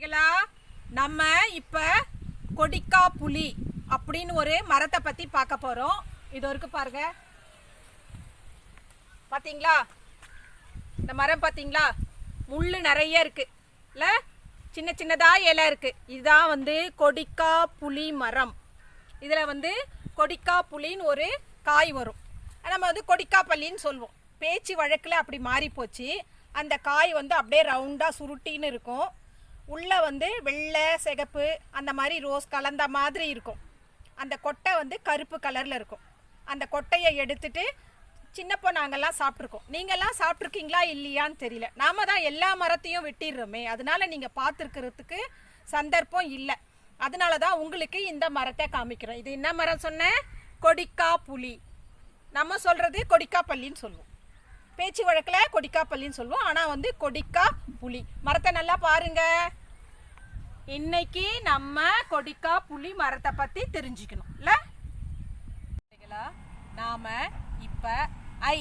குழந்தைகளா, நம்ம இப்ப கொடிக்கா புலி அப்படின்னு ஒரு மரத்தை பத்தி பார்க்க போறோம். இது இருக்கு பாருங்க, பாத்தீங்களா? இந்த மரம் பாத்தீங்களா? முள்ளு நிறைய இருக்கு இல்ல, சின்ன சின்னதா இலை இருக்கு. இதுதான் கொடிக்கா புலி மரம். இதுல கொடிக்கா புலின்னு ஒரு காய் வரும். நம்ம கொடிக்கா பள்ளின்னு சொல்லுவோம். பேச்சு வழக்கில் அப்படி மாறி போச்சு. அந்த காய் அப்படியே ரவுண்டாக சுருட்டின்னு இருக்கும். உள்ளே வெள்ளை சிகப்பு அந்த மாதிரி ரோஸ் கலந்த மாதிரி இருக்கும். அந்த கொட்டை கருப்பு கலரில் இருக்கும். அந்த கொட்டையை எடுத்துட்டு சின்னப்போ நாங்கள்லாம் சாப்பிட்ருக்கோம். நீங்கள்லாம் சாப்பிட்ருக்கீங்களா இல்லையான்னு தெரியல. நாம தான் எல்லா மரத்தையும் வெட்டிடுறோமே, அதனால நீங்கள் பார்த்துருக்கிறதுக்கு சந்தர்ப்பம் இல்லை. அதனால தான் உங்களுக்கு இந்த மரத்தை காமிக்கிறோம். இது என்ன மரம் சொன்னேன்? கொடிக்கா புலி. நம்ம சொல்கிறது கொடிக்கா பள்ளின்னு சொல்லுவோம். பேச்சு வழக்கில் கொடிக்கா பள்ளின்னு சொல்லுவோம். ஆனால் கொடிக்கா புலி மரத்தை நல்லா பாருங்க. இன்னைக்கு நம்ம கொடிக்கா புலி மரத்தை பற்றி தெரிஞ்சுக்கணும் இல்லை? நாம இப்போ ஐ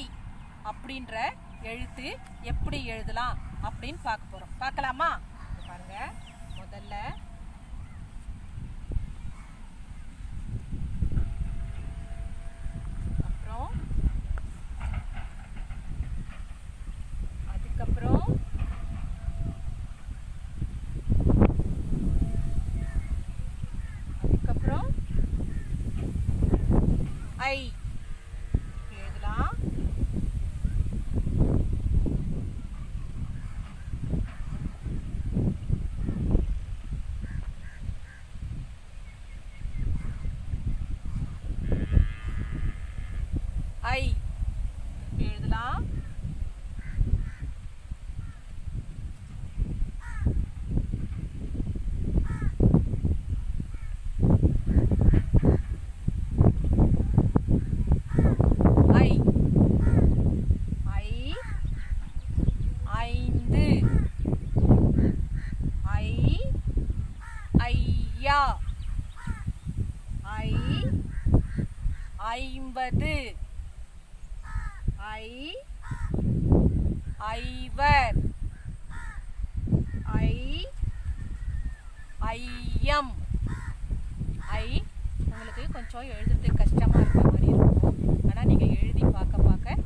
அப்படின்ற எழுத்து எப்படி எழுதலாம் அப்படின்னு பார்க்க போகிறோம். பார்க்கலாமா? பாருங்க, முதல்ல அதுக்கப்புறம் ஐ எழுதலாம். ஐ எழுதலாம். ஐந்து, ஐயா, ஐம்பது, ஐவர், ஐயம். உங்களுக்கு கொஞ்சம் எழுதுறதுக்கு கஷ்டமா இருக்கிற மாதிரி இருக்கும். ஆனால் நீங்கள் எழுதி பார்க்க பார்க்க